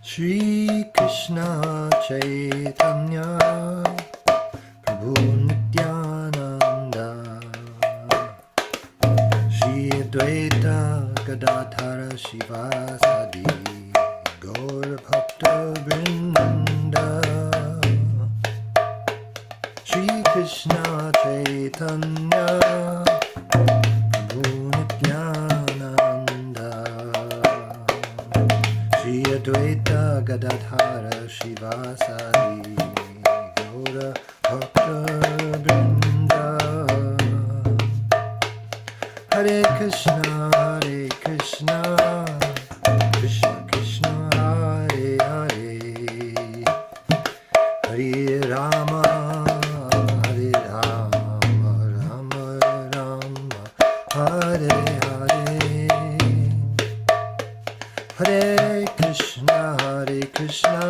Shri Krishna Chaitanya Prabhu Nityananda Jayādvaita Gadadhara Shivasadi Gaur Bhakta Vrinda Shri Krishna Chaitanya Prabhu Nityananda Jayādvaita Gadadhara Shivasadi Gaur Bhakta Vrinda Hare Krishna, Krishna Krishna, Hare Hare, Hare Rama, Hare Rama, Rama Rama, Hare Hare, Hare Krishna,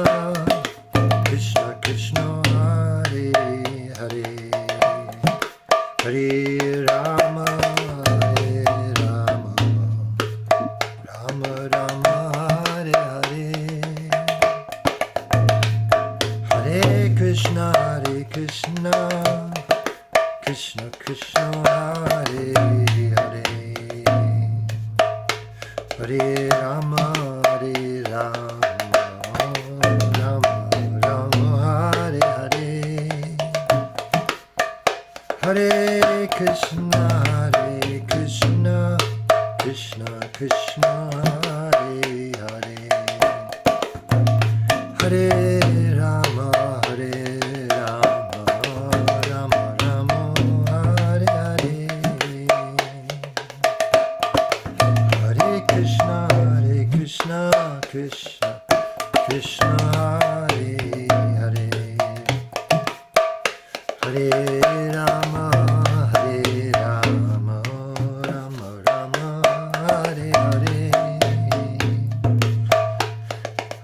Krishna Krishna, Hare Hare, Hare Rama, Krishna, Krishna Krishna, Hare Hare, Hare Rama, Rama Rama, Hare Hare, Hare Krishna, Krishna Krishna, Hare Hare, Hare Rama, Rama Rama, Hare Hare, Hare Krishna, Krishna Krishna, Hare Hare, Hare Rama, Rama Rama, Hare Hare,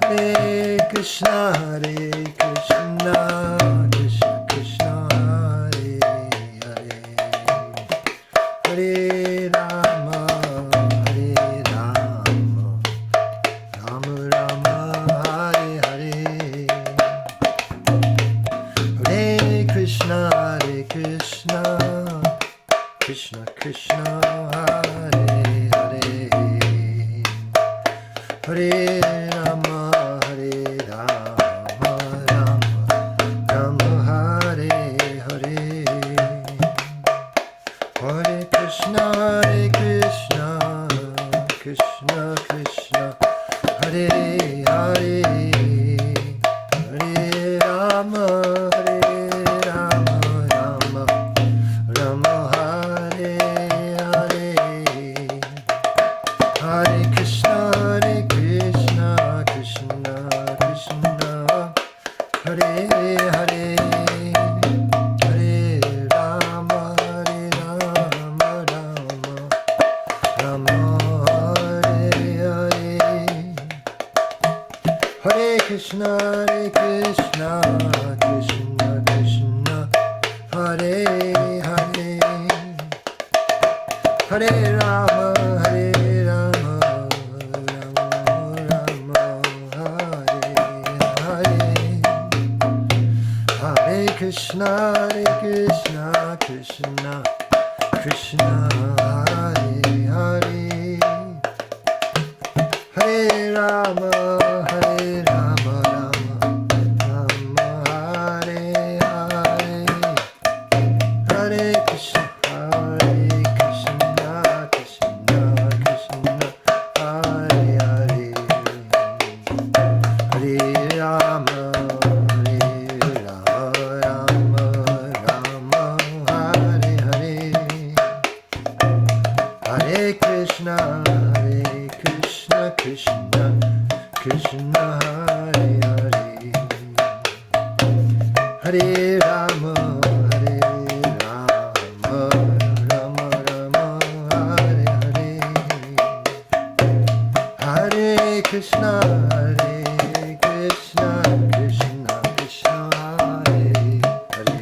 Hare Krishna, Krishna Krishna, Hare Hare, Hare Rama, Rama Rama, Hare Hare, Hare Krishna, Krishna Krishna, Hare Hare, Hare Rama, Rama Rama, Hare Hare, Hare Krishna, Krishna Krishna, Hare Hare, Hare Rama, Rama Rama, Hare Hare, Hare Krishna, Krishna Krishna, Hare Hare, Hare Rama, Rama Hare Hare, Hare Krishna, Krishna Krishna, Hare Hare, Hare Rama, Rama Hare Hare, Hare Krishna, Krishna Hare Hare, Hare Rama, Rama Hare Hare, Hare Krishna, Krishna Hare Hare, Hare Rama, Rama Hare Hare, Hare Krishna, Krishna Hare Hare, Hare Rama, Rama Hare Hare, Hare Krishna, Krishna Hare Hare,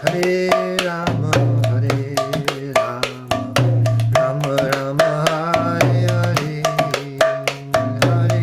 Hare Rama, Rama Hare Hare, Hare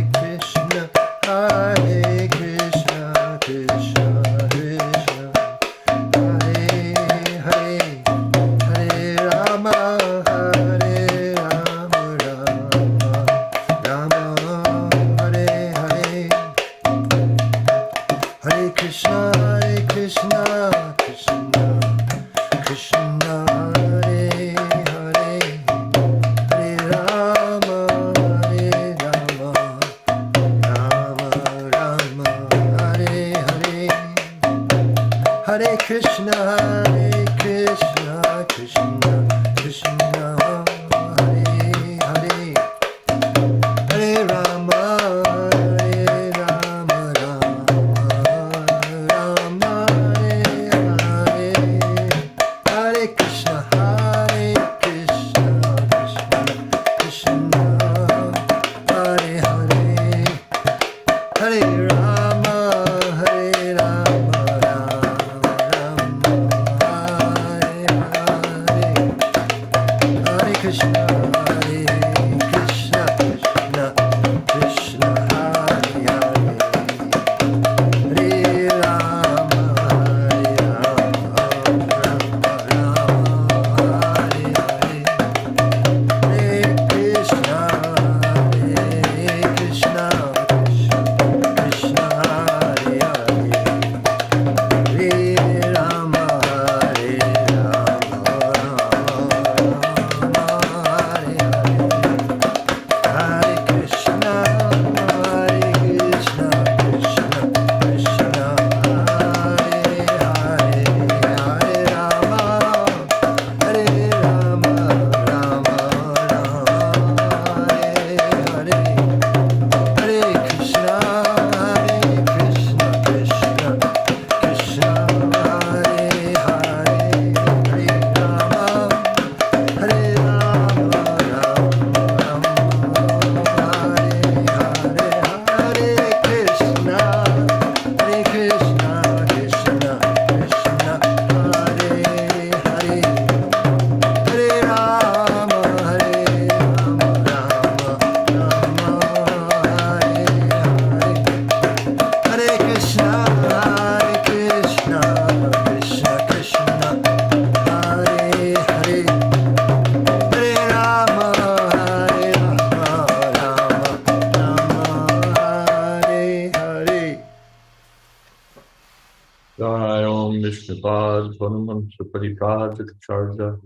Om Vishnupad Paramamsa Paripajaka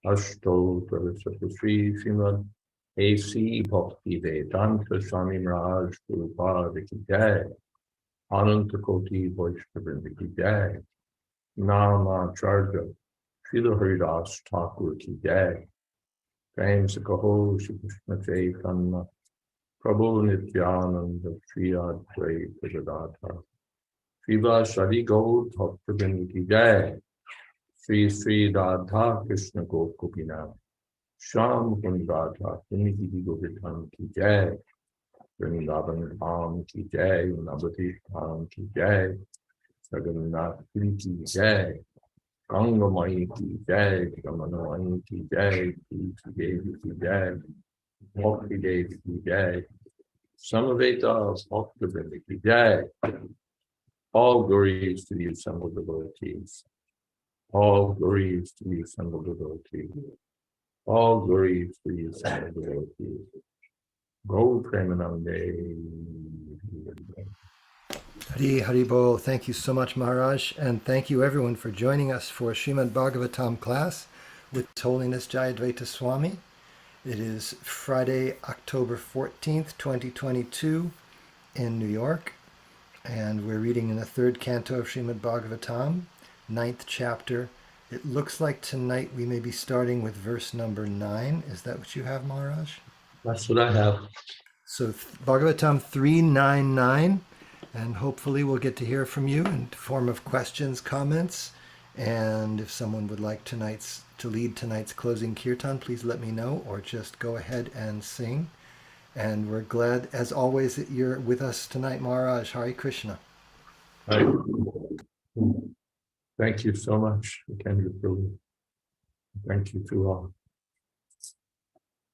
Ashto Saraswati Srimad A.C. Bhakti Vedanta Swami Maharaj Prabhupada Ki Jai, Ananta Koti Vaishnavrinda Ki Jai, Nama Charja Srila Haridas Thakur Ki Jai, Prem Sakaho Shri Krishna Chaitanya Prabhu Nityananda Sri Advaita Gadadhar Shiva Shari Gaur Bhaktivinoda Ki Jai, Sri Sri Radha Krishna Gopina Sham Radha Kuniti Gopitam Ki Jai, Vrindavan Dham Ki Jai, Navati Dham Ki Jai, Jagannath Puri Ki Jai, Ganga Mai Ki Jai, Jamana Mai Ki Jai, Tulsi Devi Ki Jai, Bhakti Devi Ki Jai, Samaveta Bhaktivinoda Ki Jai. All glories to the assembled devotees. All glories to the assembled devotees. All glories to the assembled devotees. Go Premanande. Hari Hari Bol. Thank you so much, Maharaj. And thank you everyone for joining us for Srimad Bhagavatam class with His Holiness Jayādvaita Swami. It is Friday, October 14th, 2022 in New York. And we're reading in the third canto of Srimad Bhagavatam, 9th chapter. It looks like tonight we may be starting with verse number 9. Is that what you have, Maharaj? That's what I have. So Bhagavatam 399, and hopefully we'll get to hear from you in the form of questions, comments, and if someone would like to lead tonight's closing kirtan, please let me know, or just go ahead and sing. And we're glad, as always, that you're with us tonight, Maharaj. Hare Krishna. Thank you so much. Thank you to all.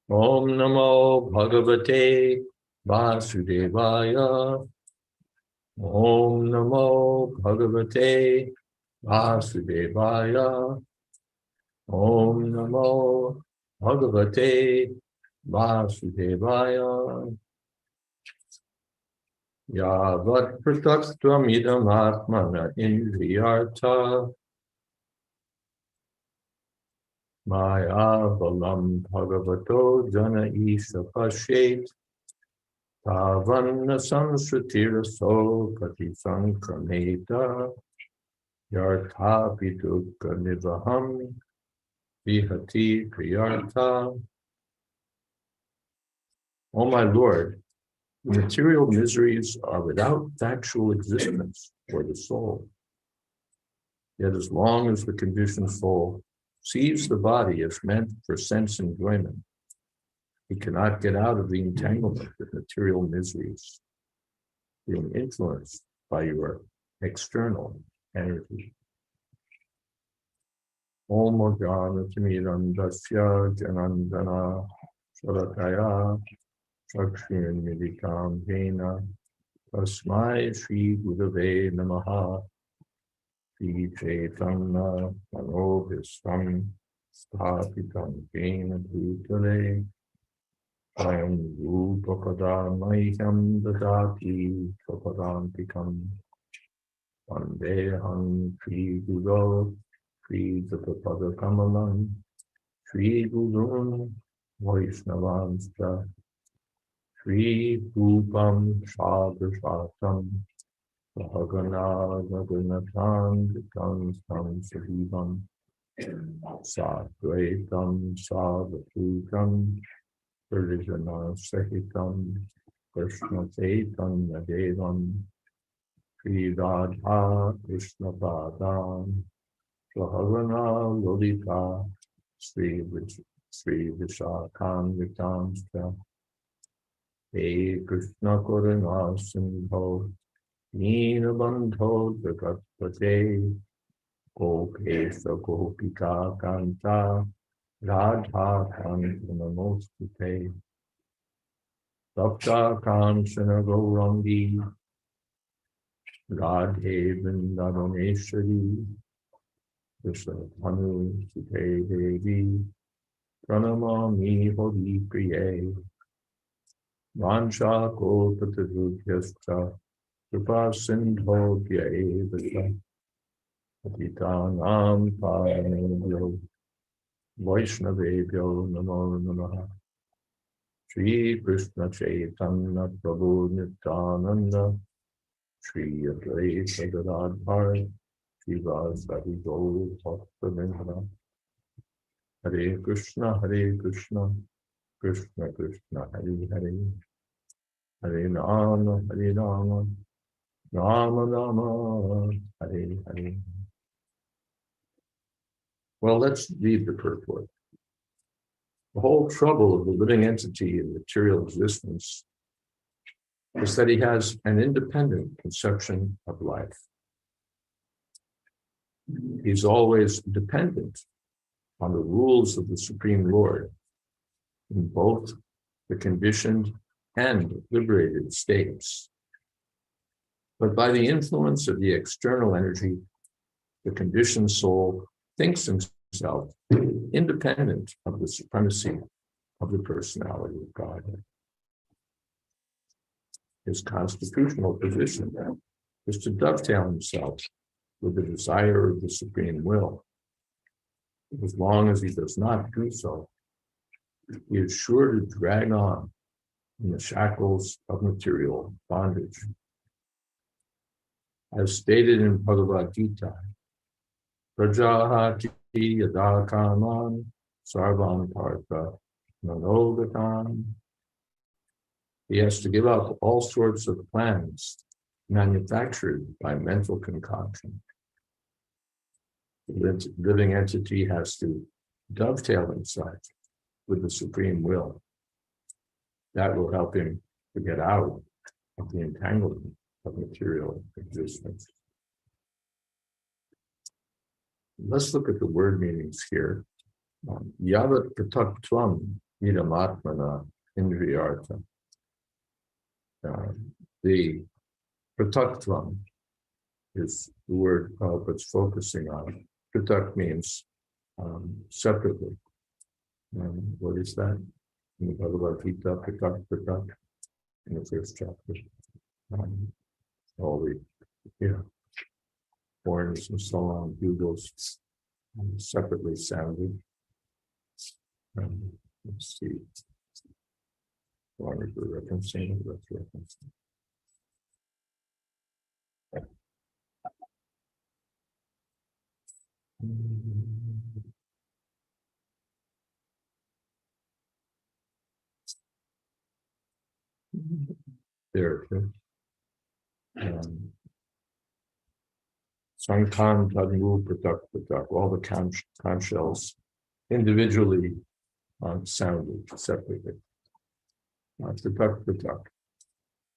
Om Namo Bhagavate Vasudevaya. Om Namo Bhagavate Vasudevaya. Om Namo Bhagavate Vasudevaya. Yavat pratakstvam idam atmana indriyartha maya balam bhagavato jana isha pashet tavanna samsritira so pati sankrameta yarthapi dukkha nivaham vihati kriyartha. O my Lord, the material miseries are without factual existence for the soul. Yet as long as the conditioned soul sees the body as meant for sense enjoyment, he cannot get out of the entanglement with material miseries, being influenced by your external energy. Om Jnana Timirandasya Janandana Sarakaya Sakshin Midikam Hena Tasmai Shri Gurave Namaha Shri Chaitanya Manobhistam Sthapitam Jena Bhutale Ayam Rupapada Maham Dadati Swapadantikam Vandeham Shri Guru Shri Japapada Kamalam Shri Gurun Vaishnavanscha Shri Rupam Shadashatam Bhagana Raghunathan Vikam Sahivam Sadvaitam Sadhutam Parijana Sahitam Krishna Chaitanya Devam Shri Radha Krishna Padam Bhagana Lolita Sri Vishakam Vitamscha He Krishna Karuna Sindho Neenabandho Jagatpate Gopesha Gopika Kanta Radha Kanta Namostute Sapta Kanchana Gaurangi Radhe Vrindavaneshwari Vishnu Sute Devi Pranamami Holi Priye Vansha Kotatadhyascha Kripa Sindho Vyayevata Patitanam Pavanebhyo Vaishnavebhyo Namo Namaha. Shri Krishna Chaitanya Prabhu Nityananda Shri Advaita Gadadhar Srivasadi Gaur Bhaktivinoda Hare Krishna Krishna Krishna Hare Hare Hare Rama Rama Rama Hare Hare. Well, let's read the purport. The whole trouble of the living entity in material existence is that he has an independent conception of life. He's always dependent on the rules of the Supreme Lord in both the conditioned and liberated states. But by the influence of the external energy, the conditioned soul thinks himself independent of the supremacy of the personality of God. His constitutional position is to dovetail himself with the desire of the supreme will. As long as he does not do so, he is sure to drag on in the shackles of material bondage. As stated in Bhagavatam, Prajahati yada kaman sarvam partha manogatan. He has to give up all sorts of plans manufactured by mental concoction. The living entity has to dovetail himself with the supreme will. That will help him to get out of the entanglement of material existence. Let's look at the word meanings here. Yavat prataktvam idamatmana indriyarta. The prataktvam is the word Prabhupada's focusing on. Pratak means separately. What is that? In the Bhagavad Gita, pratak, in the first chapter. All the horns and so on, bugles, separately sounded. Let's see. What are we referencing? Let's reference. There. Sankhan Tadmu Pratak, all the conch shells individually sounded separately. Pratak.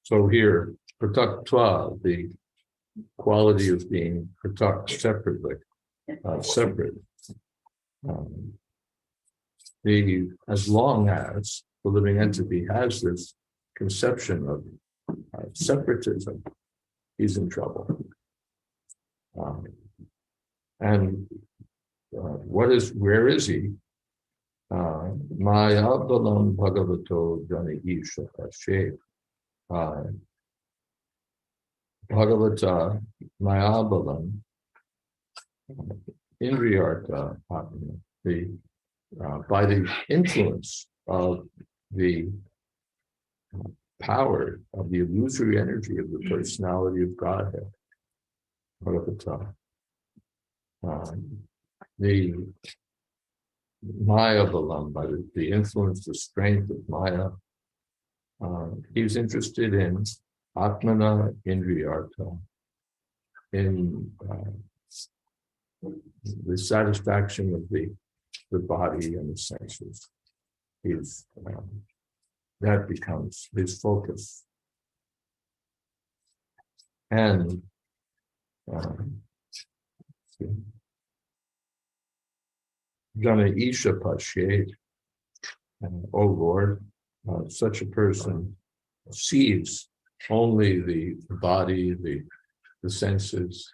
So here, Prataktva, the quality of being pratak separately, separate. As long as the living entity has this conception of separatism, he's in trouble. Where is he? Maya balam bhagavato jana isha pashe. Bhagavata maya balam indriyarta, by the influence of the power of the illusory energy of the personality of Godhead. Bhagavata. The Maya Balam, by the influence, the strength of Maya, he's interested in Atmana Indriyarta, in the satisfaction of the body and the senses. That becomes his focus. And Jana Isha Pashe, O Lord, such a person sees only the body, the senses.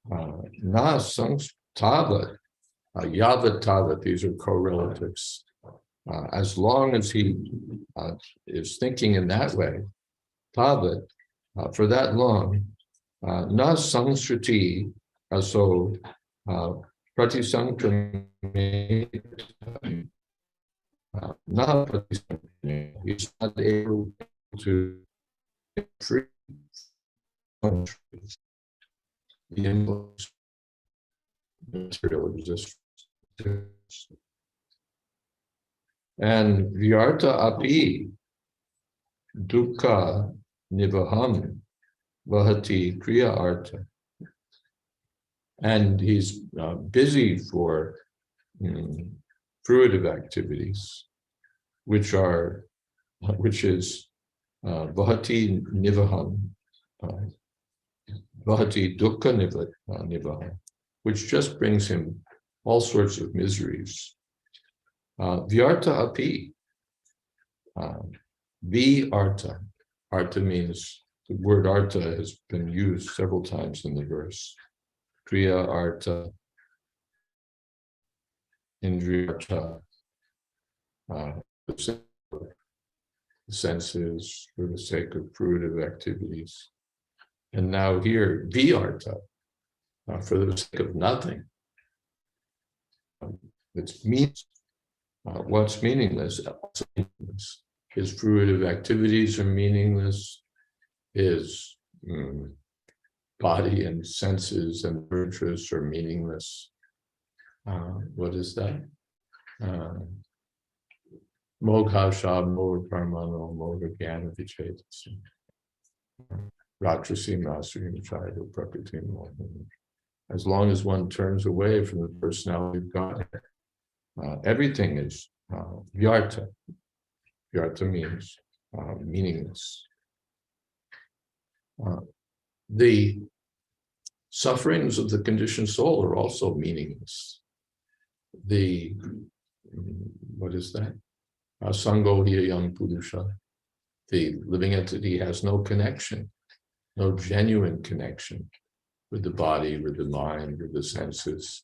Na sangs tavat, yavat tavat, these are correlatives. As long as he is thinking in that way, tavat, for that long, na sangsriti So, Pratisankrami, not Pratisankrami, he's not able to get free from the influence of material existence. And Vyarta api dukkha nivaham vahati kriya artha. And he's busy for fruitive activities, which is vahati nivaham, vahati dukkha nivaham, which just brings him all sorts of miseries. Vyarta api, artha. Artha means, the word artha has been used several times in the verse. Kriya artha, indriya artha, the senses for the sake of fruitive activities. And now here, artha, for the sake of nothing. It's means. What's meaningless? His fruitive activities are meaningless. His body and senses and interests are meaningless. What is that? Moghasha, Moga Parmano, Moga Gyana Vichetas. Ratrasi Masri Chayadu Prakriti. As long as one turns away from the personality of God, everything is vyarta. Vyarta means meaningless. The sufferings of the conditioned soul are also meaningless. What is that? Sango hiyam purusha. The living entity has no connection, no genuine connection with the body, with the mind, with the senses,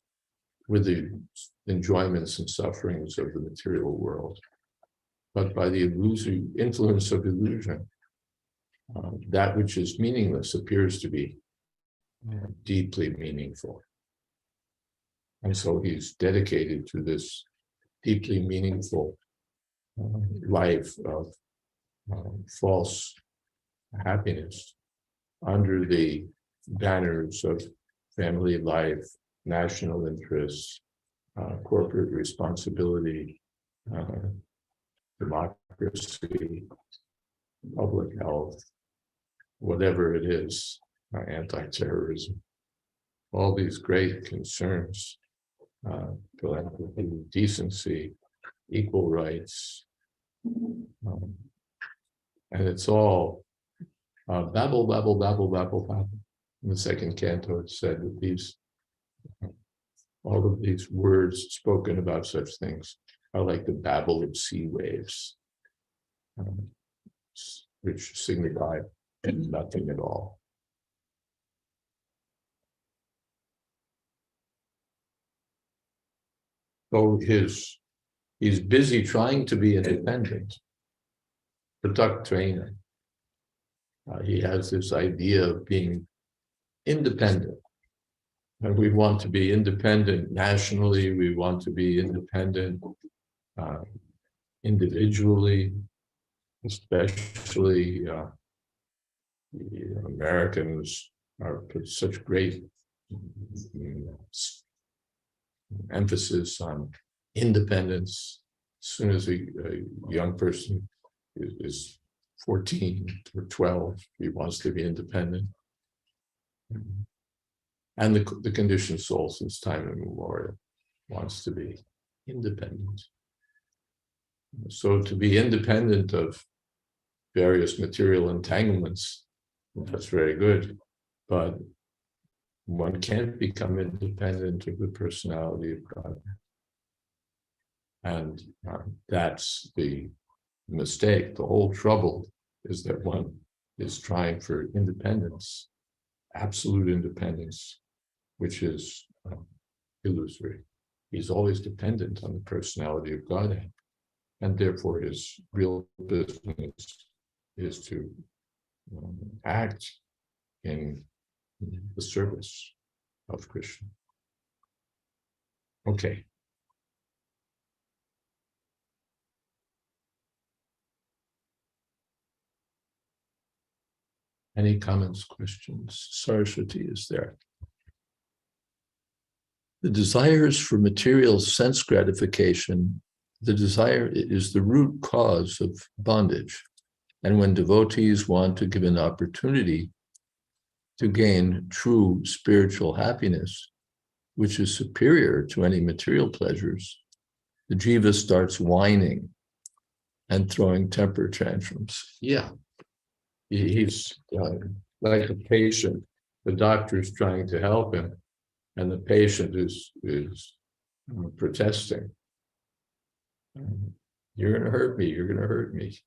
with the enjoyments and sufferings of the material world. But by the influence of illusion, that which is meaningless appears to be deeply meaningful. And so he's dedicated to this deeply meaningful life of false happiness under the banners of family life, national interests, corporate responsibility, democracy, public health, whatever it is, anti-terrorism, all these great concerns, philanthropy, decency, equal rights, and it's all babble, babble, babble, babble, babble. In the second canto, it said that all of these words spoken about such things are like the babble of sea waves, which signify nothing at all. So he's busy trying to be independent, trainer. He has this idea of being independent. And we want to be independent nationally, we want to be independent individually, especially Americans are put such great emphasis on independence. As soon as a young person is 14 or 12, he wants to be independent. And the conditioned soul, since time immemorial, wants to be independent. So to be independent of various material entanglements, that's very good, but one can't become independent of the personality of God. And that's the mistake. The whole trouble is that one is trying for independence, absolute independence, which is illusory. He's always dependent on the personality of Godhead, and therefore his real business is to act in the service of Krishna. Okay. Any comments, questions? Saraswati is there. The desires for material sense gratification, the desire is the root cause of bondage. And when devotees want to give an opportunity to gain true spiritual happiness, which is superior to any material pleasures, the jiva starts whining and throwing temper tantrums. Yeah, he's like a patient. The doctor's trying to help him, and the patient is protesting. You're going to hurt me. You're going to hurt me.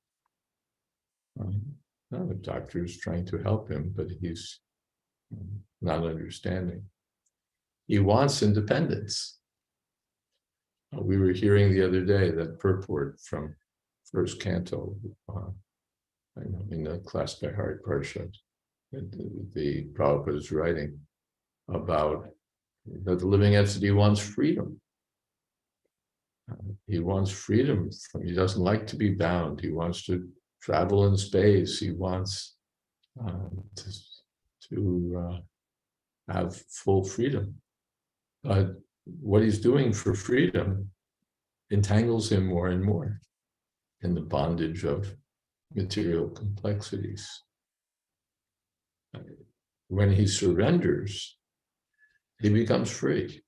No, the doctor is trying to help him, but he's not understanding. He wants independence. We were hearing the other day that purport from first canto in the class by heart Parshat that the Prabhupada is writing about that the living entity wants freedom. He wants freedom from, he doesn't like to be bound. He wants to travel in space. He wants to have full freedom. But what he's doing for freedom entangles him more and more in the bondage of material complexities. When he surrenders, he becomes free.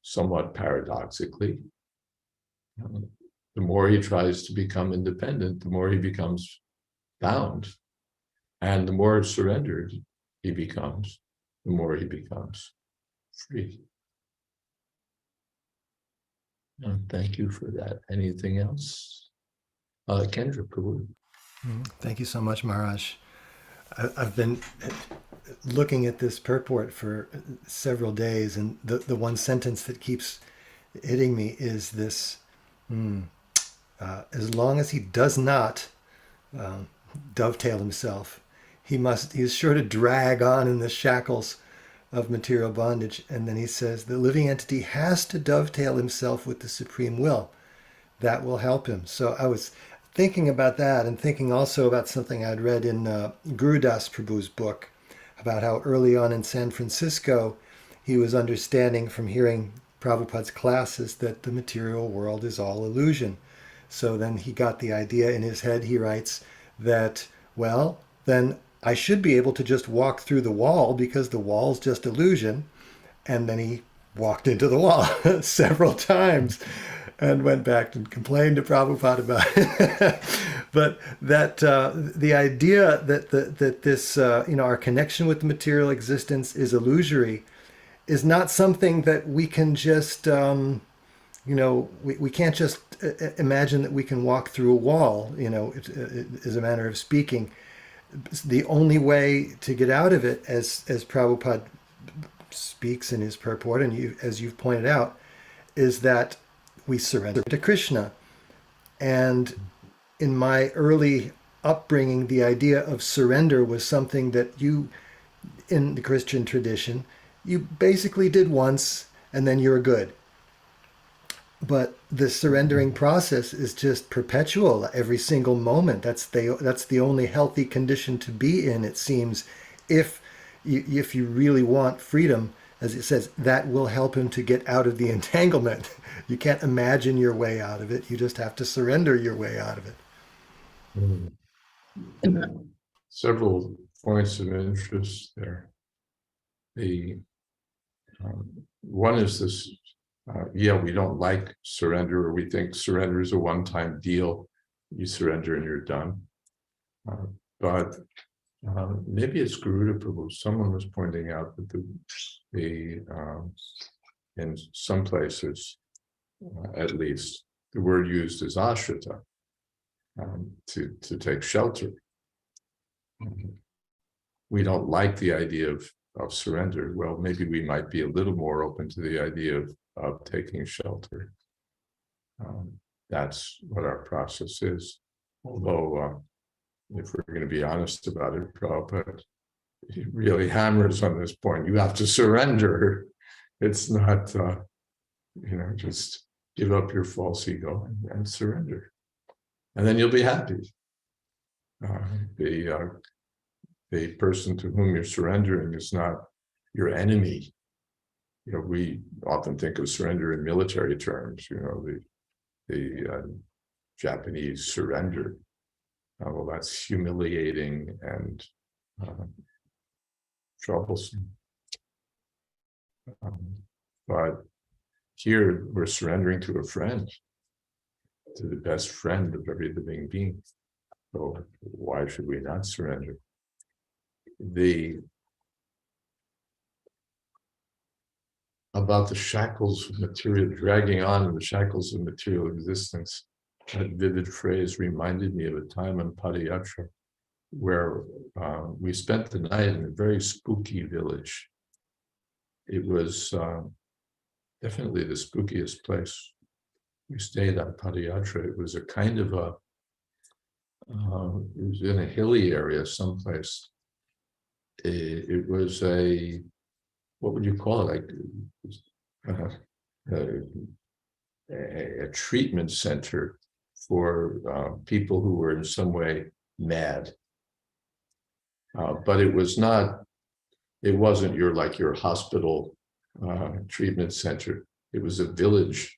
Somewhat paradoxically, the more he tries to become independent, the more he becomes bound. And the more surrendered he becomes, the more he becomes free. Thank you for that. Anything else? Kendra, Prabhu. Thank you so much, Maharaj. I've been looking at this purport for several days, and the one sentence that keeps hitting me is this, as long as he does not dovetail himself, he's sure to drag on in the shackles of material bondage. And then he says the living entity has to dovetail himself with the supreme will. That will help him. So I was thinking about that, and thinking also about something I'd read in Guru Das Prabhu's book about how early on in San Francisco he was understanding from hearing Prabhupada's classes that the material world is all illusion. So then he got the idea in his head, he writes, that, well, then I should be able to just walk through the wall because the wall's just illusion. And then he walked into the wall several times and went back and complained to Prabhupada about it. But that the idea that this, our connection with the material existence is illusory is not something that we can just, we can't just imagine that we can walk through a wall, it is a manner of speaking. The only way to get out of it, as Prabhupada speaks in his purport, and as you've pointed out, is that we surrender to Krishna. And in my early upbringing, the idea of surrender was something that in the Christian tradition, you basically did once and then you're good. But the surrendering process is just perpetual every single moment. That's the only healthy condition to be in, it seems, if you really want freedom. As it says, that will help him to get out of the entanglement. You can't imagine your way out of it. You just have to surrender your way out of it. Several points of interest there. The one is this, we don't like surrender, or we think surrender is a one-time deal. You surrender and you're done. But maybe it's Garuda Prabhu. Someone was pointing out that in some places, at least, the word used is ashrita, to take shelter. We don't like the idea of surrender. Well, maybe we might be a little more open to the idea of taking shelter. That's what our process is. Although, if we're going to be honest about it, Prabhupada he really hammers on this point. You have to surrender. It's not, just give up your false ego and surrender. And then you'll be happy. The person to whom you're surrendering is not your enemy. We often think of surrender in military terms, the Japanese surrender. Well, that's humiliating and troublesome. But here we're surrendering to a friend, to the best friend of every living being. So why should we not surrender? About the shackles of material, dragging on in the shackles of material existence, that vivid phrase reminded me of a time on Padayatra where we spent the night in a very spooky village. It was definitely the spookiest place. We stayed on Padayatra. It was a kind of it was in a hilly area someplace. It was what would you call it? A treatment center for people who were in some way mad. But it wasn't your hospital treatment center. It was a village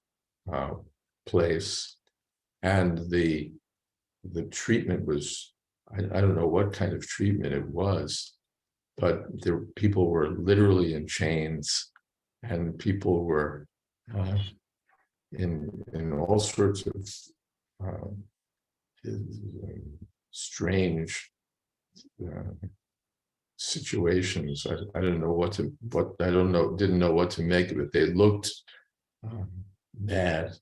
place, and the treatment was, I don't know what kind of treatment it was, but people were literally in chains, and people were in all sorts of strange situations. I don't know didn't know what to make of it. They looked mad,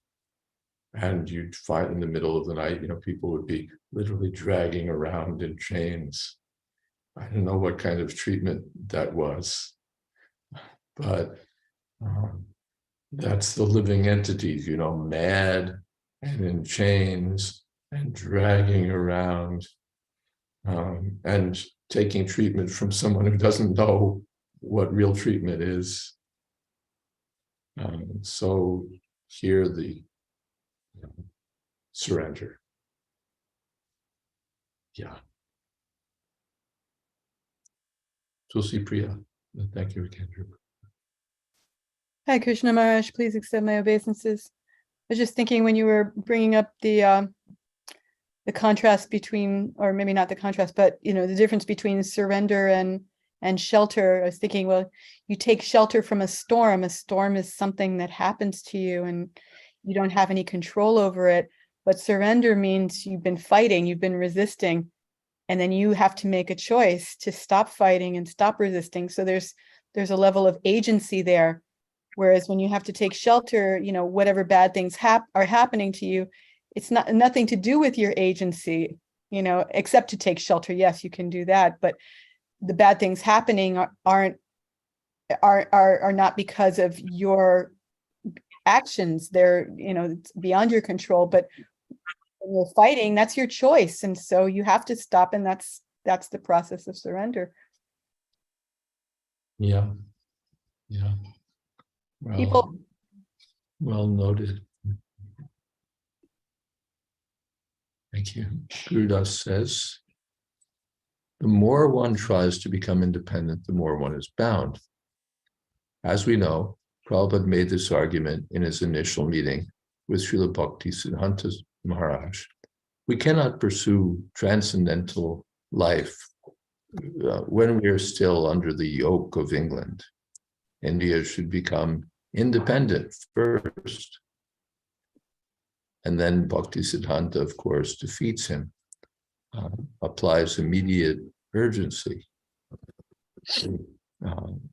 and you'd find in the middle of the night, people would be literally dragging around in chains. I don't know what kind of treatment that was, but that's the living entities, mad and in chains and dragging around and taking treatment from someone who doesn't know what real treatment is. So here the surrender. Yeah. Tulsi Priya, thank you again. Hi, Krishna Maharaj, please accept my obeisances. I was just thinking when you were bringing up the contrast between, or maybe not the contrast, but the difference between surrender and shelter. I was thinking, well, you take shelter from a storm. A storm is something that happens to you and you don't have any control over it. But surrender means you've been fighting, you've been resisting, and then you have to make a choice to stop fighting and stop resisting. So there's a level of agency there. Whereas when you have to take shelter, whatever bad things are happening to you, it's nothing to do with your agency, except to take shelter. Yes, you can do that, but the bad things happening are not because of your actions. They're, it's beyond your control. But when you're fighting, that's your choice, and so you have to stop, and that's the process of surrender. Yeah. People. Well noted. Thank you. Gurudas says, the more one tries to become independent, the more one is bound. As we know, Prabhupada made this argument in his initial meeting with Srila Bhaktisiddhanta Maharaj. We cannot pursue transcendental life when we are still under the yoke of England. India should become independent first. And then Bhaktisiddhanta, of course, defeats him, applies immediate urgency.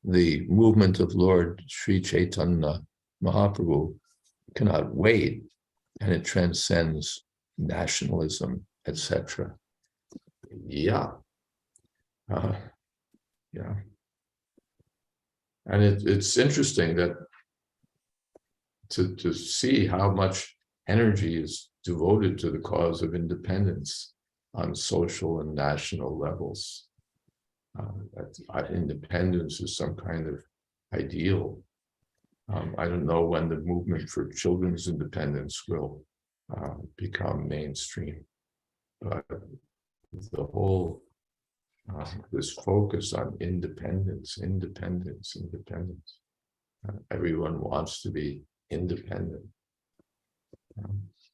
The movement of Lord Sri Chaitanya Mahaprabhu cannot wait, and it transcends nationalism, etc. Yeah. And it's interesting that to see how much energy is devoted to the cause of independence on social and national levels. Independence is some kind of ideal. I don't know when the movement for children's independence will become mainstream, but the whole this focus on independence. Everyone wants to be independent,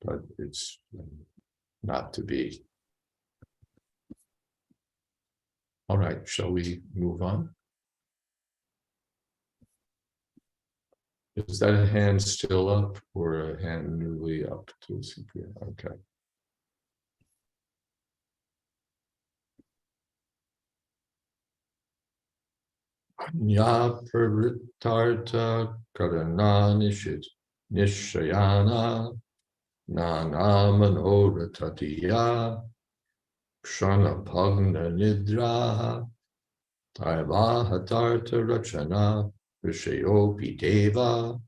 but it's not to be. All right, shall we move on? Is that a hand still up or a hand newly up to CPR? Okay. Nya paritarta karana nishayana nanamanoratatiya Kshanapagna nidraha Taivahatarta rachana Vishayopi deva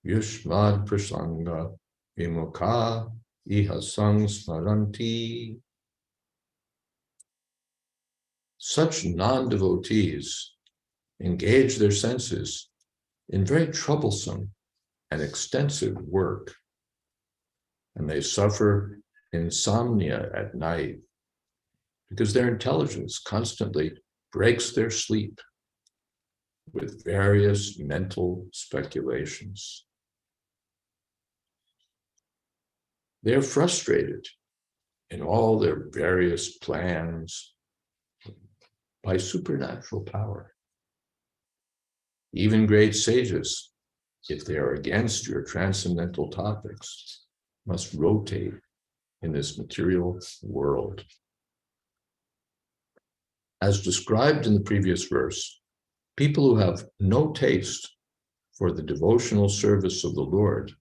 Yushmad prasanga Vimukha ihasang smaranti. Such non-devotees engage their senses in very troublesome and extensive work, and they suffer insomnia at night because their intelligence constantly breaks their sleep with various mental speculations. They're frustrated in all their various plans by supernatural power. Even great sages, if they are against your transcendental topics, must rotate in this material world. As described in the previous verse, people who have no taste for the devotional service of the Lord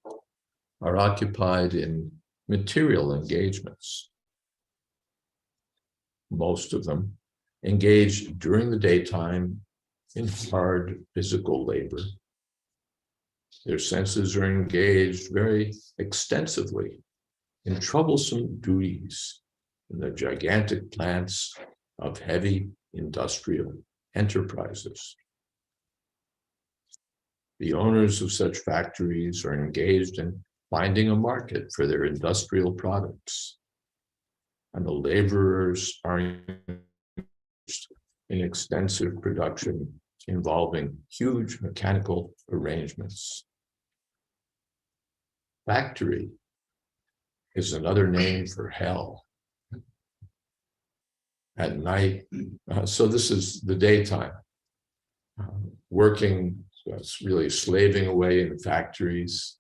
are occupied in material engagements. Most of them engage during the daytime in hard physical labor. Their senses are engaged very extensively in troublesome duties in the gigantic plants of heavy industrial enterprises. The owners of such factories are engaged in finding a market for their industrial products, and the laborers are engaged in extensive production involving huge mechanical arrangements. Factory is another name for hell. At night, so this is the daytime, working, so it's really slaving away in factories,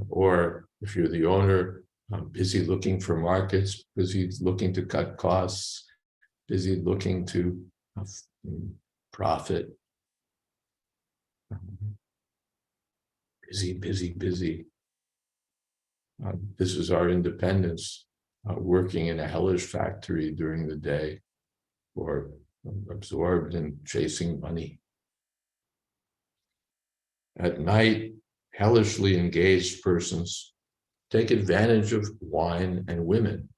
or if you're the owner, busy looking for markets, busy looking to cut costs, busy looking to profit, busy. This is our independence, working in a hellish factory during the day, or absorbed in chasing money. At night, hellishly engaged persons take advantage of wine and women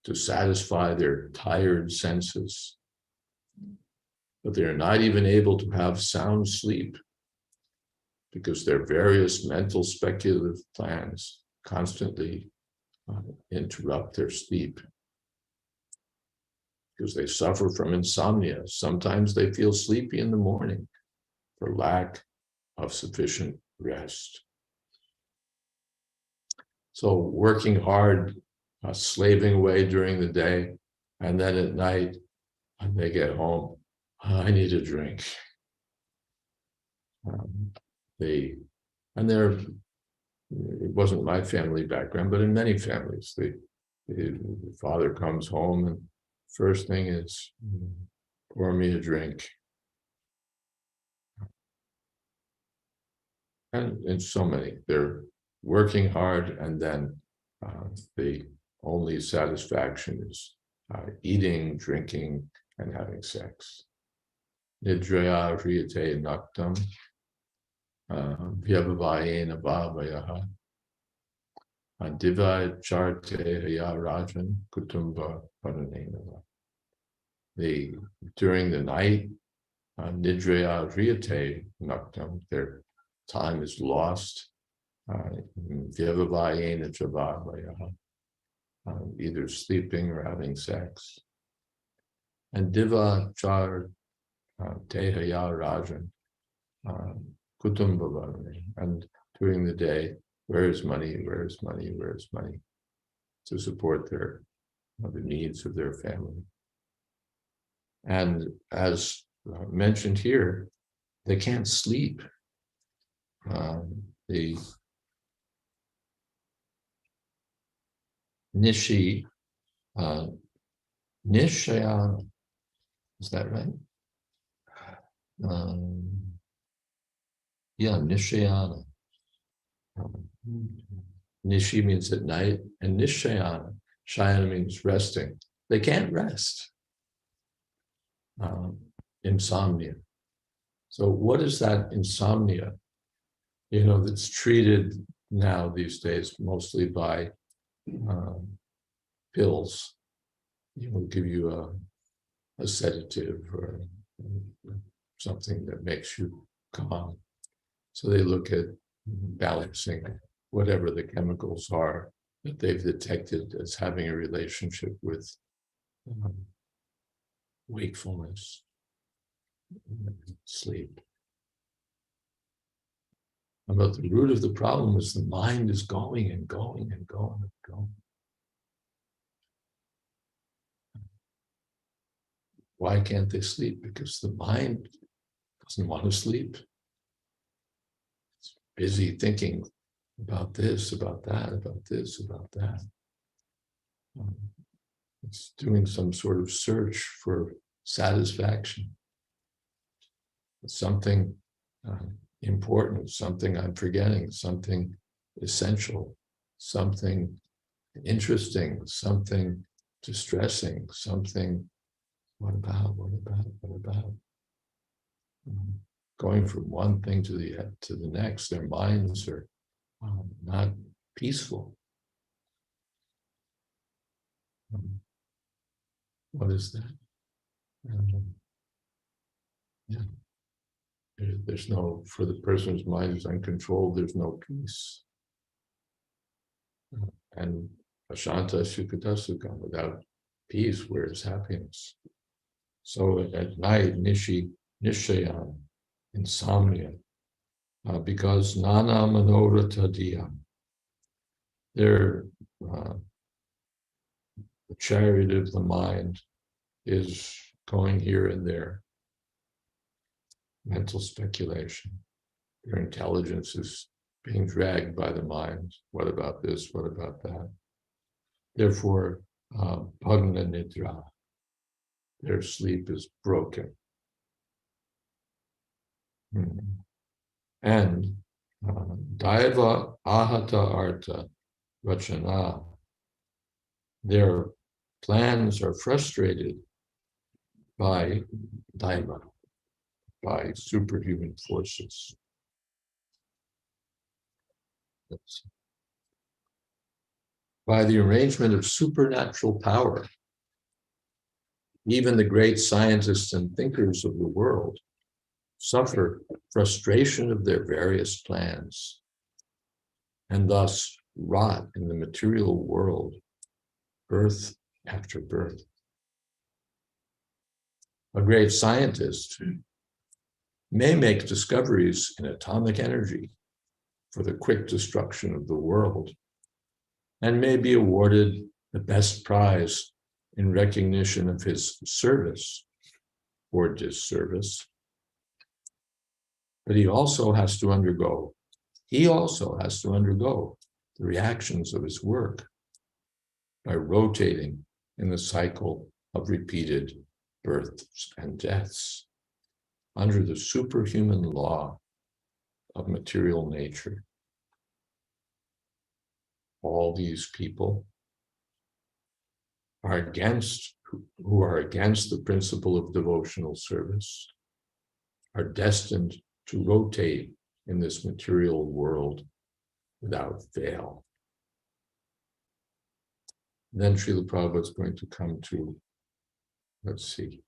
to satisfy their tired senses, but they are not even able to have sound sleep because their various mental speculative plans constantly interrupt their sleep, because they suffer from insomnia. Sometimes they feel sleepy in the morning for lack of sufficient rest. So working hard, slaving away during the day, and then at night, when they get home, I need a drink. It wasn't my family background, but in many families, the father comes home and first thing is, pour me a drink. And so many, they're working hard, and then the only satisfaction is eating, drinking, and having sex. Nidraya riyate naktam vyabhavayena bhavayaha diva charte haya rajan kutumba paranenava. during the night, Nidraya Riyate Naktam, their time is lost. Vyavavayena Javavaya, either sleeping or having sex. And Diva Char Tehaya Rajan, Kutumbhavani, and during the day, where's money, where's money, where's money, to support the needs of their family. And as mentioned here, they can't sleep. The Nishi, Nishayana, is that right? Yeah, Nishayana. Nishi means at night, and Nishayana, Shayana means resting. They can't rest. Insomnia. So what is that insomnia? That's treated now these days mostly by pills. Will give you a sedative or something that makes you calm. So they look at balancing whatever the chemicals are that they've detected as having a relationship with wakefulness, sleep. But the root of the problem is the mind is going and going and going and going. Why can't they sleep? Because the mind doesn't want to sleep. It's busy thinking about this, about that, about this, about that. It's doing some sort of search for satisfaction. It's something important, something I'm forgetting, something essential, something interesting, something distressing, something, what about? Going from one thing to the next, their minds are not peaceful. What is that? There's no, for the person whose mind is uncontrolled, there's no peace. And Ashanta Sukata Sukha, without peace, where is happiness? So at night, Nishayan, insomnia, because Nana Manorata Diya, the chariot of the mind is going here and there. Mental speculation. Their intelligence is being dragged by the mind. What about this? What about that? Therefore, Bhagna Nidra, their sleep is broken. And Daiva Ahata Arta Vachana, their plans are frustrated by Daiva, by superhuman forces. By the arrangement of supernatural power. Even the great scientists and thinkers of the world suffer frustration of their various plans and thus rot in the material world, birth after birth. A great scientist may make discoveries in atomic energy for the quick destruction of the world and may be awarded the best prize in recognition of his service or disservice. But he also has to undergo the reactions of his work by rotating in the cycle of repeated births and deaths under the superhuman law of material nature. All these people who are against the principle of devotional service are destined to rotate in this material world without fail. Then Srila Prabhupada is going to come to, let's see,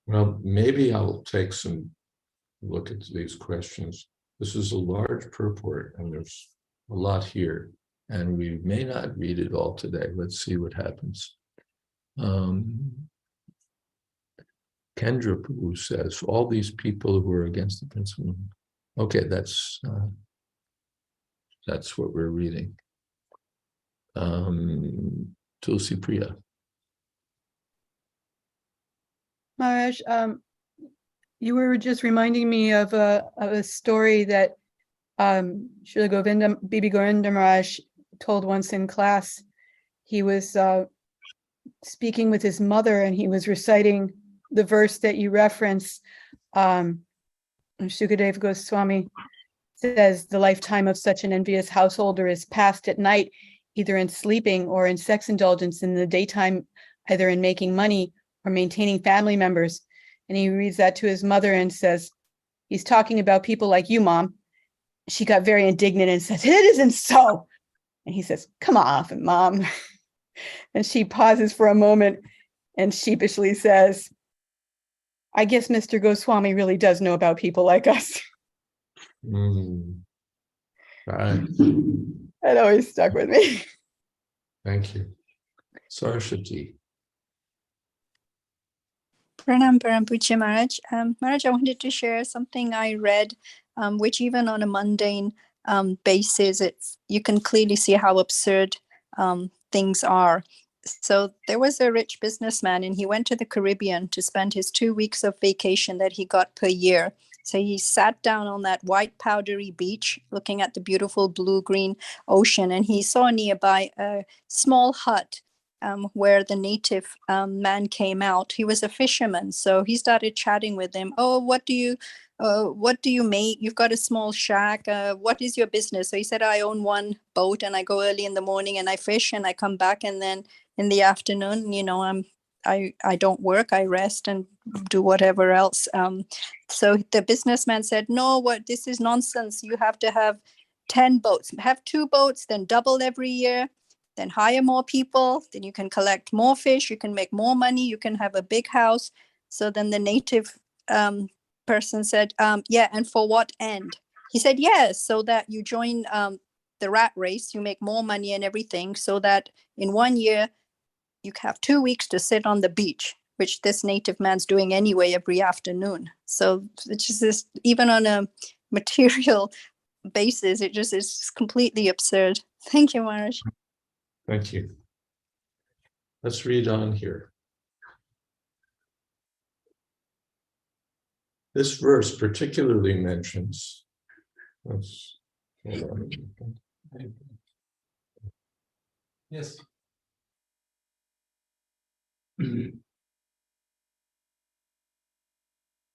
Well, maybe I'll take some look at these questions. This is a large purport, and there's a lot here, and we may not read it all today. Let's see what happens. Kendra Prabhu says, all these people who are against the principle. Okay, that's what we're reading. Tulsi Priya. Maharaj, you were just reminding me of a story that Srila Govinda, Bibi Govinda Maharaj told once in class. He was speaking with his mother, and he was reciting the verse that you reference. Sukadeva Goswami says, the lifetime of such an envious householder is passed at night, either in sleeping or in sex indulgence, in the daytime, either in making money or maintaining family members. And he reads that to his mother and says, he's talking about people like you, Mom. She got very indignant and says, it isn't so. And he says, come off it, Mom. And she pauses for a moment and sheepishly says, I guess Mr. Goswami really does know about people like us. Right. That always stuck with me. Thank you. Saraswati. Pranam Parampuja Maharaj. Maharaj, I wanted to share something I read, which even on a mundane basis, you can clearly see how absurd things are. So there was a rich businessman, and he went to the Caribbean to spend his 2 weeks of vacation that he got per year. So he sat down on that white powdery beach, looking at the beautiful blue-green ocean, and he saw nearby a small hut where the native man came out. He was a fisherman, so he started chatting with him. Oh, what do you make? You've got a small shack. What is your business? So he said, I own one boat, and I go early in the morning and I fish, and I come back, and then in the afternoon, I don't work, I rest and do whatever else. So the businessman said, no, this is nonsense. You have to have 10 boats, have 2 boats, then double every year, then hire more people, then you can collect more fish, you can make more money, you can have a big house. So then the native person said, yeah, and for what end? He said, yes, so that you join the rat race, you make more money and everything, so that in 1 year, you have 2 weeks to sit on the beach, which this native man's doing anyway every afternoon. So it's just this, even on a material basis, it just is completely absurd. Thank you, Maharaj. Thank you. Let's read on here. This verse particularly mentions, yes.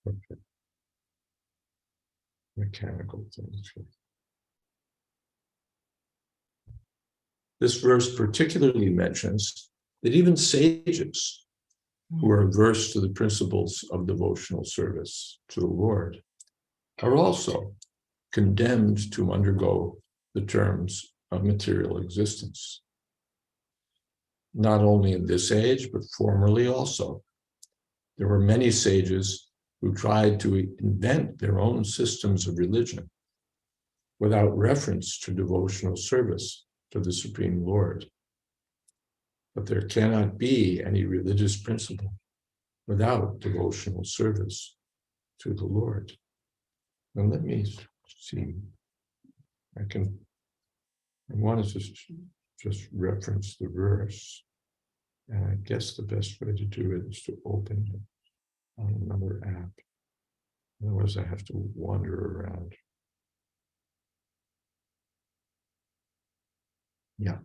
Okay. Mechanical things. This verse particularly mentions that even sages who are averse to the principles of devotional service to the Lord are also condemned to undergo the terms of material existence. Not only in this age, but formerly also. There were many sages who tried to invent their own systems of religion without reference to devotional service to the Supreme Lord. But there cannot be any religious principle without devotional service to the Lord. And let me see, I want to just reference the verse. And I guess the best way to do it is to open it on another app. Otherwise, I have to wander around. Yeah.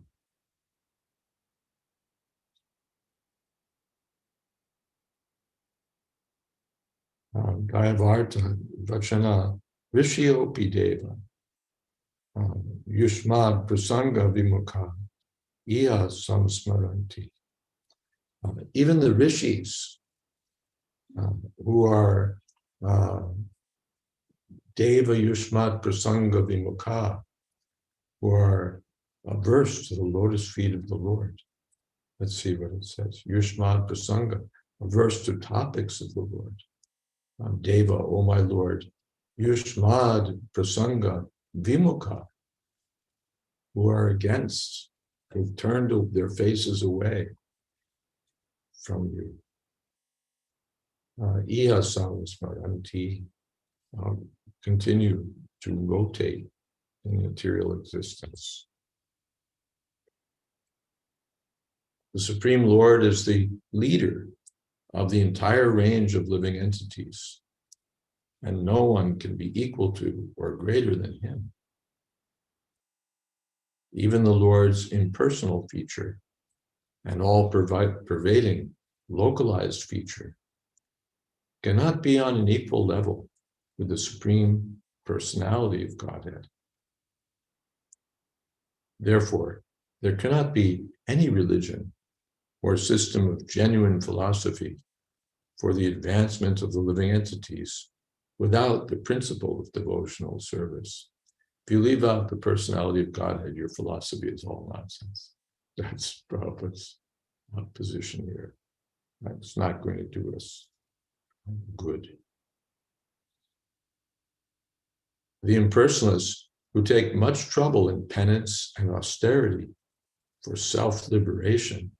Jayādvaita Vachana Rishiopi Deva Yushmad Prasanga Vimukha Iya Samsmaranti. Even the rishis who are Deva Yushmat Prasanga Vimukha, who are averse to the lotus feet of the Lord. Let's see what it says. Yushmat Prasanga. averse to topics of the Lord. Deva, O my Lord, Yushmad Prasanga Vimukha, who are against, who've turned their faces away from you. Iha samsmaranti, continue to rotate in material existence. The Supreme Lord is the leader of the entire range of living entities, and no one can be equal to or greater than him. Even the Lord's impersonal feature and all-pervading localized feature cannot be on an equal level with the Supreme Personality of Godhead. Therefore, there cannot be any religion or system of genuine philosophy for the advancement of the living entities without the principle of devotional service. If you leave out the personality of Godhead, your philosophy is all nonsense. That's Prabhupada's position here. It's not going to do us good. The impersonalists who take much trouble in penance and austerity for self-liberation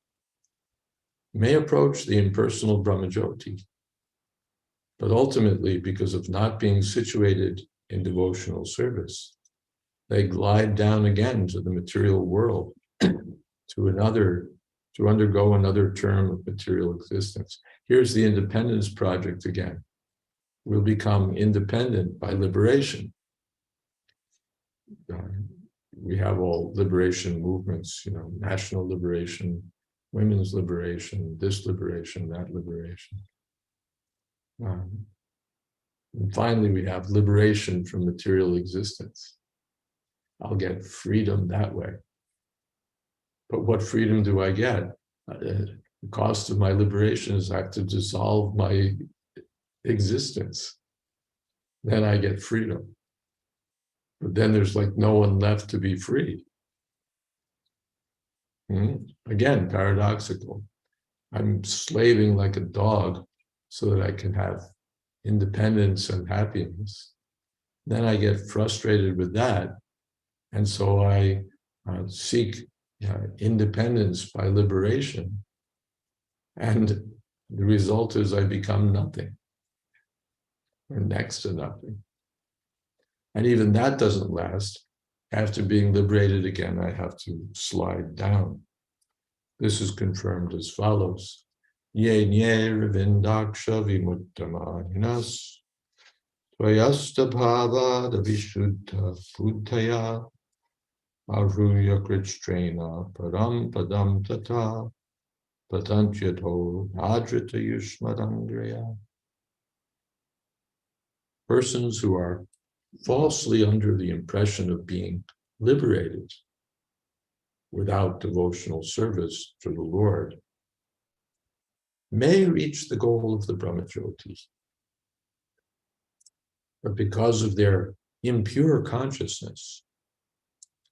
may approach the impersonal Brahmajyoti, but ultimately, because of not being situated in devotional service, they glide down again to the material world to undergo another term of material existence. Here's the independence project again. We'll become independent by liberation. We have all liberation movements, national liberation, women's liberation, this liberation, that liberation. And finally, we have liberation from material existence. I'll get freedom that way. But what freedom do I get? The cost of my liberation is I have to dissolve my existence. Then I get freedom. But then there's like no one left to be free. Again, paradoxical. I'm slaving like a dog so that I can have independence and happiness. Then I get frustrated with that. And so I seek independence by liberation. And the result is I become nothing, or next to nothing. And even that doesn't last. After being liberated again, I have to slide down. This is confirmed as follows. Ye nye ravindaksha vimuttamahinas tvayasta bhava davishuddha buddhaya aruya kritrena param padam tata patantyato adrita yushmadandriya. Persons who are falsely under the impression of being liberated without devotional service to the Lord may reach the goal of the Brahmajyoti. But because of their impure consciousness,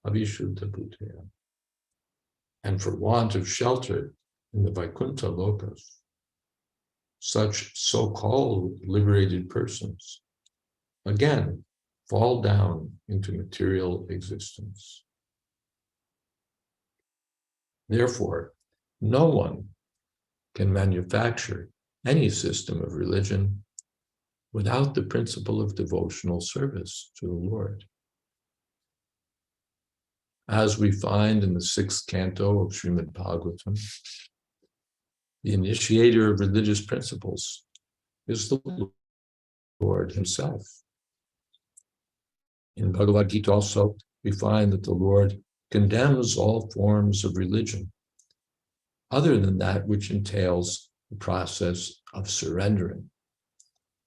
avishuddha buddhaya, and for want of shelter in the Vaikuntha lokas, such so-called liberated persons again fall down into material existence. Therefore, no one can manufacture any system of religion without the principle of devotional service to the Lord. As we find in the 6th canto of Srimad Bhagavatam, the initiator of religious principles is the Lord himself. In Bhagavad Gita also, we find that the Lord condemns all forms of religion, other than that which entails the process of surrendering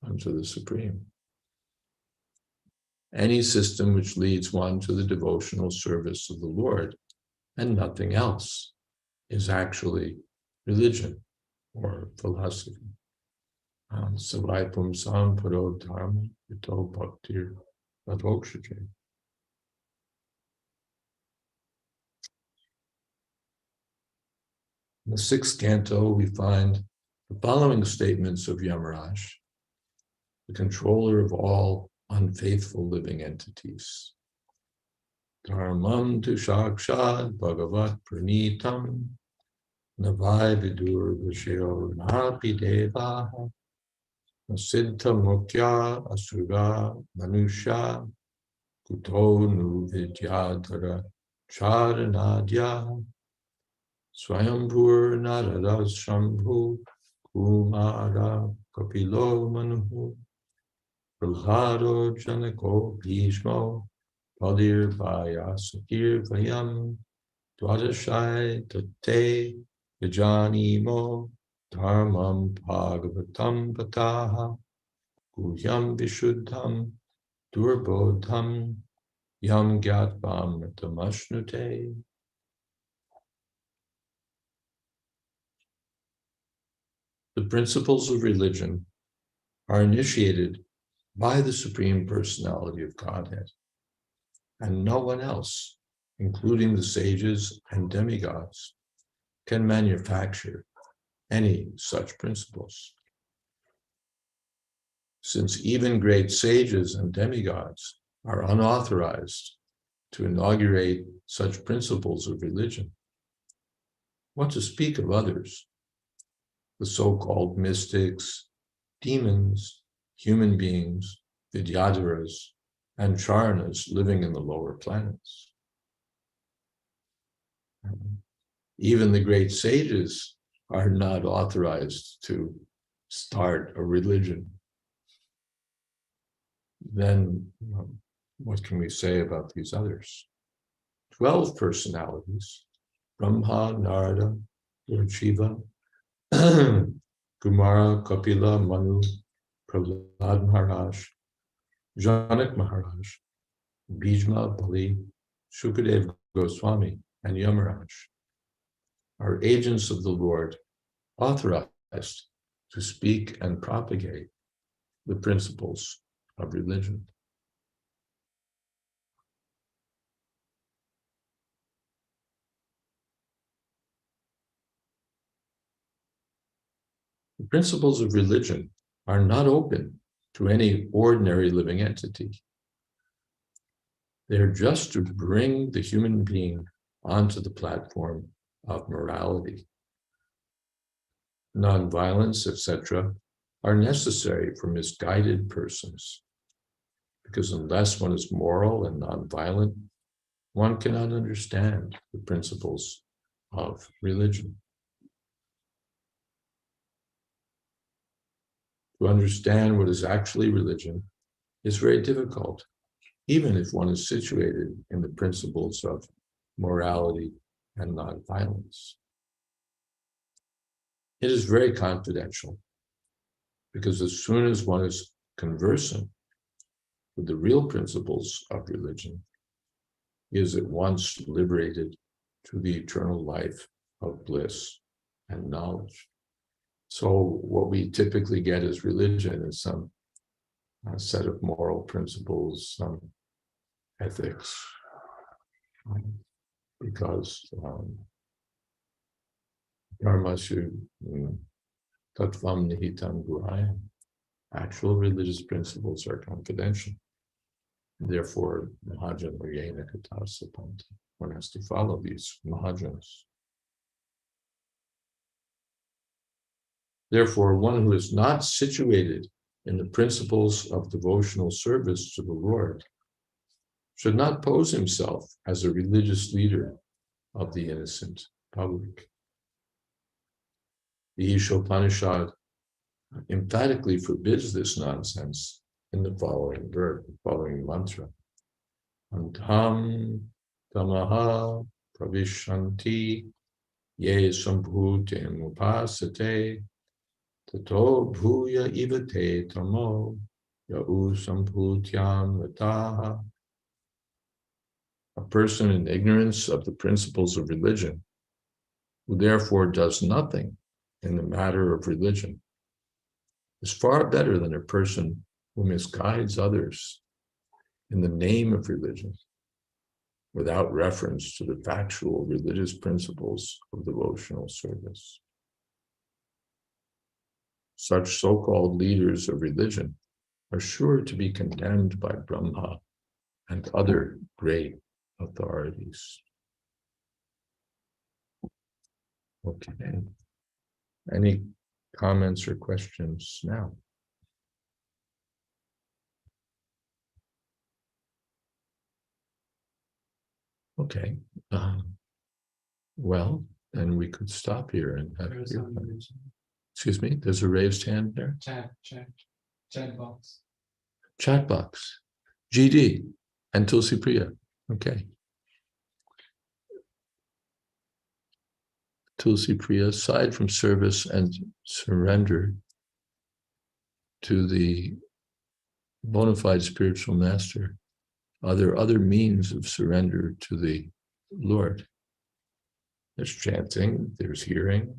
unto the Supreme. Any system which leads one to the devotional service of the Lord and nothing else is actually religion or philosophy. Savaipum samparo dharma ito bhaktir adhokshite. In the 6th canto, we find The following statements of Yamaraj, the controller of all unfaithful living entities. Dharmam tu shakshad bhagavat pranitam navai vidur vishyo napi devaha siddha mukya asura manusha kuto nu vidyadhara charanadya swayambhur naradas shambhu kumara kapilo manuhu pralhado janako bhishmo padir vayasakir vayam dwadashai tate yajanimo dharmam bhagavatam pataha guhyam vishuddham durbodham yam gyatvam tamashnute. The principles of religion are initiated by the Supreme Personality of Godhead, and no one else, including the sages and demigods, can manufacture any such principles. Since even great sages and demigods are unauthorized to inaugurate such principles of religion, what to speak of others, the so-called mystics, demons, human beings, vidyadharas, and charanas living in the lower planets. Even the great sages are not authorized to start a religion. Then what can we say about these others? 12 personalities, Brahma, Narada, Lord Shiva, Kumara, Kapila, Manu, Prahlad Maharaj, Janak Maharaj, Bhishma, Bali, Shukadev Goswami, and Yamaraj are agents of the Lord, authorized to speak and propagate the principles of religion. The principles of religion are not open to any ordinary living entity. They are just to bring the human being onto the platform of morality. Nonviolence, etc., are necessary for misguided persons, because unless one is moral and nonviolent, one cannot understand the principles of religion. To understand what is actually religion is very difficult, even if one is situated in the principles of morality and nonviolence. It is very confidential, because as soon as one is conversant with the real principles of religion, he is at once liberated to the eternal life of bliss and knowledge. So what we typically get as religion is some set of moral principles, some ethics, because dharmasu tattvam nihitam guhayam. Actual religious principles are confidential. Therefore, Mahajan Vayena Katasapanta. One has to follow these Mahajans. Therefore, one who is not situated in the principles of devotional service to the Lord should not pose himself as a religious leader of the innocent public. The Ishopanishad emphatically forbids this nonsense in the following verse, the following mantra. Antam tamaha pravishanti ye sambhutim upasate tato bhuya ivate tamo yau sambhutyam vataha. A person in ignorance of the principles of religion, who therefore does nothing in the matter of religion, is far better than a person who misguides others in the name of religion without reference to the factual religious principles of devotional service. such so-called leaders of religion are sure to be condemned by Brahma and other great authorities. Okay. Any comments or questions now? Okay. Well, then we could stop here and have your comments. Excuse me, there's a raised hand there. Chat box. Chat box. GD and Tulsi Priya. Okay. Tulsi Priya, aside from service and surrender to the bona fide spiritual master, are there other means of surrender to the Lord? There's chanting, there's hearing.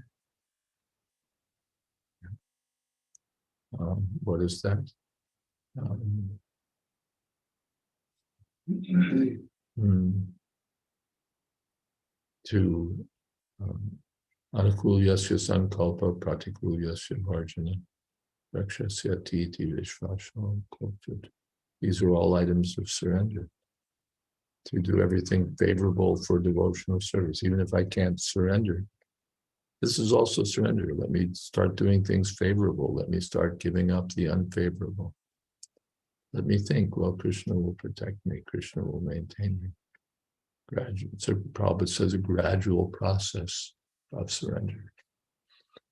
What is that? To Anukulyasya Sankalpa Pratikulyasya Bharjana Rakshasya Titi Vishvasham Kultut. These are all items of surrender. To do everything favorable for devotional service, even if I can't surrender. This is also surrender. Let me start doing things favorable. Let me start giving up the unfavorable. Let me think, well, Krishna will protect me. Krishna will maintain me. Gradual. So Prabhupada says a gradual process of surrender.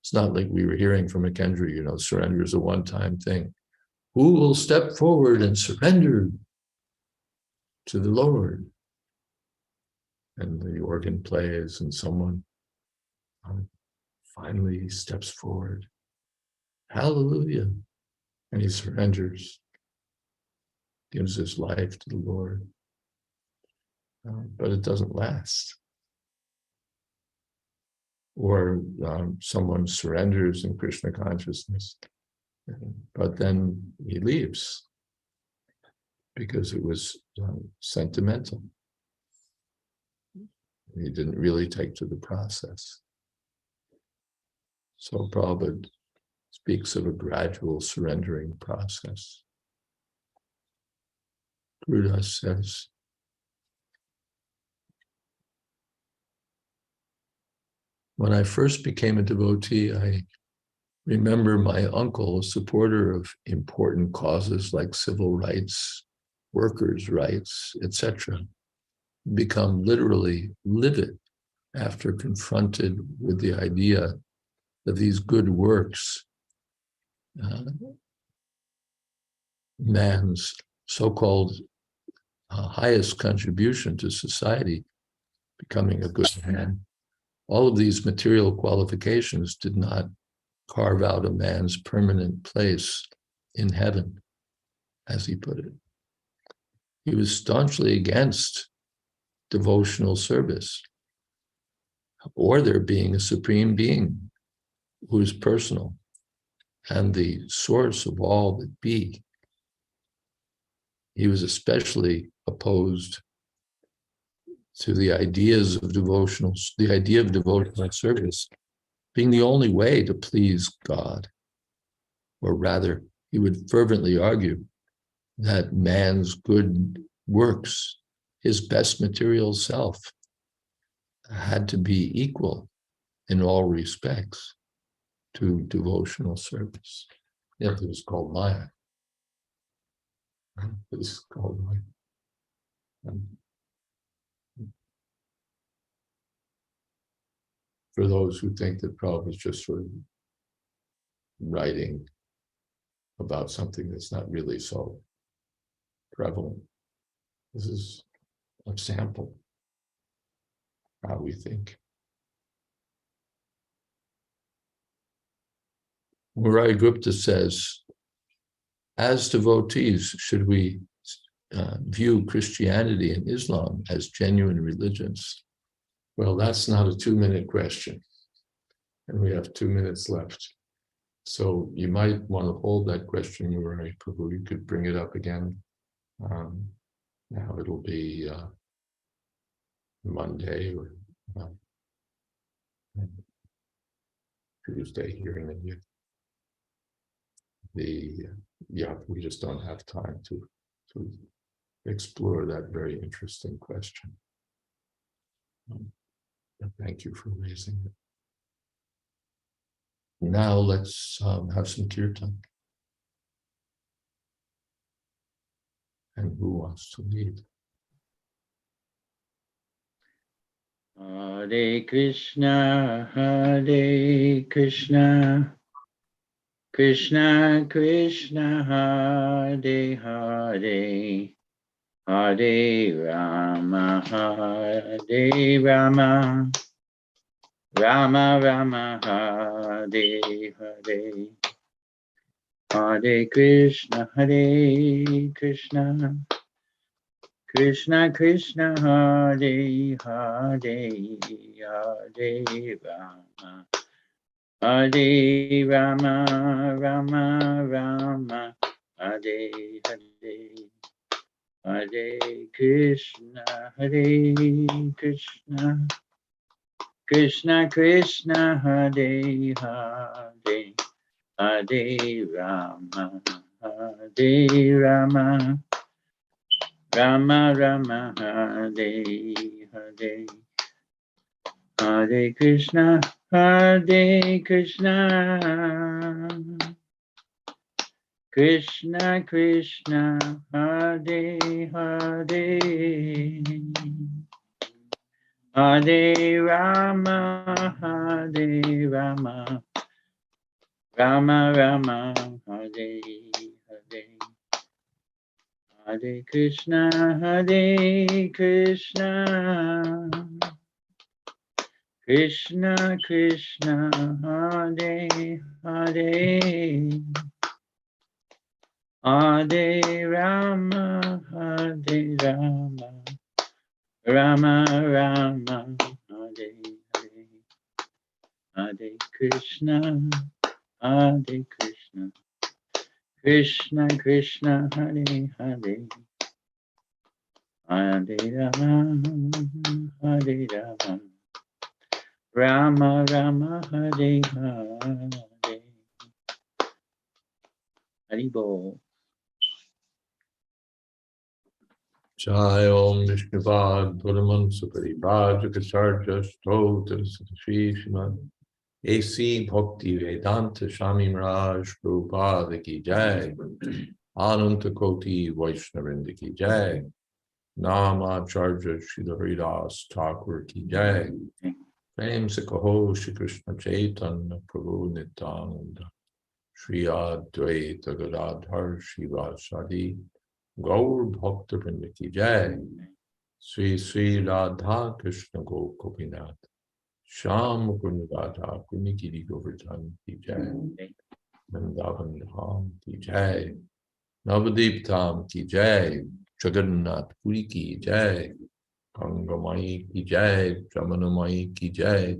It's not like we were hearing from Makendra, surrender is a one-time thing. Who will step forward and surrender to the Lord? And the organ plays and someone finally steps forward. Hallelujah. And he surrenders, gives his life to the Lord. But it doesn't last. Or someone surrenders in Krishna consciousness, but then he leaves because it was sentimental. He didn't really take to the process. So Prabhupada speaks of a gradual surrendering process. Gurudas says, when I first became a devotee, I remember my uncle, a supporter of important causes like civil rights, workers' rights, etc., become literally livid after confronted with the idea that these good works, man's so-called highest contribution to society, becoming a good man, all of these material qualifications did not carve out a man's permanent place in heaven, as he put it. He was staunchly against devotional service, or there being a supreme being who is personal and the source of all that be. He was especially opposed to the idea of devotional service being the only way to please God. Or rather, he would fervently argue that man's good works, his best material self, had to be equal in all respects to devotional service. Yeah, it was called Maya. It was called Maya. For those who think that Prabhupada is just sort of writing about something that's not really so prevalent, this is a sample of how we think. Murai Gupta says, as devotees, should we view Christianity and Islam as genuine religions? Well, that's not a 2-minute question. And we have 2 minutes left. So you might want to hold that question, Murai Prabhu. You could bring it up again. Now it'll be Monday or Tuesday here in India. we just don't have time to explore that very interesting question. Thank you for raising it. Now let's have some kirtan. And who wants to lead? Hare Krishna, Krishna Krishna, Hare Hare, Hare Rama, Hare Rama, Rama Rama, Hare Hare, Hare Krishna, Krishna Krishna, Hare Hare, Hare Rama, Hare Rama, Rama Rama, Hare Hare, Hare Krishna, Krishna Krishna, Hare Hare, Hare Rama, Hare Rama, Rama Rama, Hare Hare, Hare Krishna, Krishna Krishna, Hare Hare, Hare Rama, Hare Rama, Rama Rama, Hare Hare, Hare Krishna, Krishna Krishna, Hare Hare, Hare Rama, Hare Rama, Rama Rama, Hare Hare, Hare Krishna, Krishna Krishna, Hare Hare, Hare Rama, Hare Rama, Rama Rama, Hare Hare. Haribol. Jai Om Vishnuvad Gurman Suparibhaj Kacharya Stota Sri Srimad A.C. Bhakti Vedanta Swami Maharaj Prabhupada Ki Jai, Ananta Koti Vaishnavinda Ki Jai, Nama Acharya Srila Haridas Thakur Ki Jai, Prem Se Kaho Shri Krishna Chaitanya Prabhu Nityananda, Shri Advaita Gadadhar Shivasadi Gaur Bhakta Vrinda Ki Jai, Sri Sri Radha Krishna Gopinath, Sham Kunradha Kunikiri Govardhan Ki Jai, Vrindavan Dham Ki Jai, Navadip Dham Ki Jai, Jagannath Puri Ki Jai, Gangamai Ki Jai, Jamunamai Ki Jai,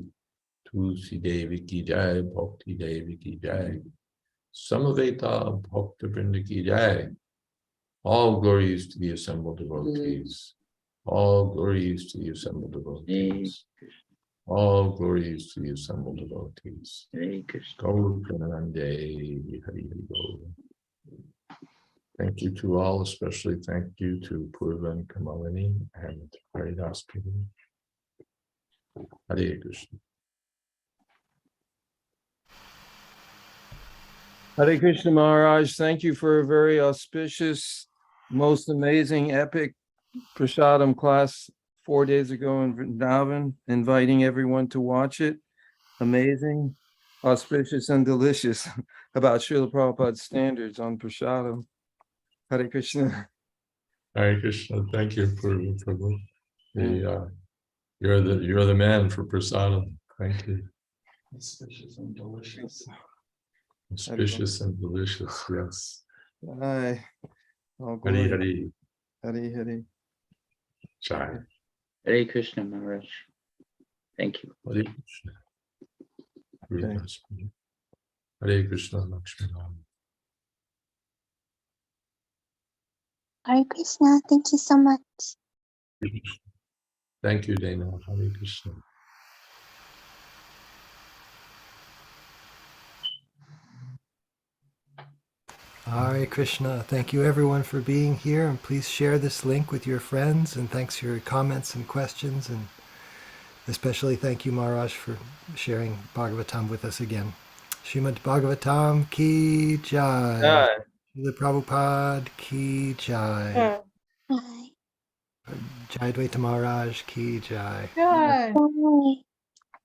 Tulsi Devi Ki Jai, Bhakti Devi Ki Jai, Samaveta Bhakta Vrinda Ki Jai. All glories to the assembled devotees. All glories to the assembled devotees. All glories to the assembled devotees. Hare Krishna. Gaur Pranande, Hari Hari Gaur. Thank you to all, especially thank you to Purva and Kamalini and Haridas Prabhu. Hare Krishna. Hare Krishna Maharaj, thank you for a very auspicious, most amazing, epic Prasadam class 4 days ago in Vrindavan, inviting everyone to watch it. Amazing, auspicious, and delicious about Srila Prabhupada's standards on Prasadam. Hare Krishna. Hare Krishna. Thank you, Purva Prabhu. You're the man for Prasadam. Thank you. Auspicious and delicious. Auspicious and delicious, yes. Hi. Hari All glory. Hari. Hare Hare. Jai. Hare Krishna Maharaj. Thank you. Hare Krishna. Haridas Prabhu. Hare Krishna Lakshmi Ram. Hare Krishna, thank you so much. Thank you, Dana. Hare Krishna. Hare Krishna. Thank you everyone for being here, and please share this link with your friends, and thanks for your comments and questions, and especially thank you, Maharaj, for sharing Bhagavatam with us again. Srimad Bhagavatam ki jai. Jai. Srila Prabhupada ki jai. Yeah. Bye. Jayādvaita Maharaj ki jai. Yay. Bye.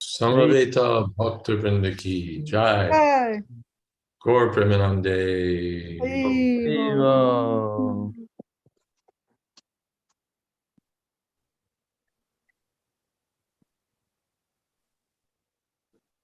Samaveta Bhaktivinoda ki Jai. Yay. Gaur Premanande. Hey. Viva.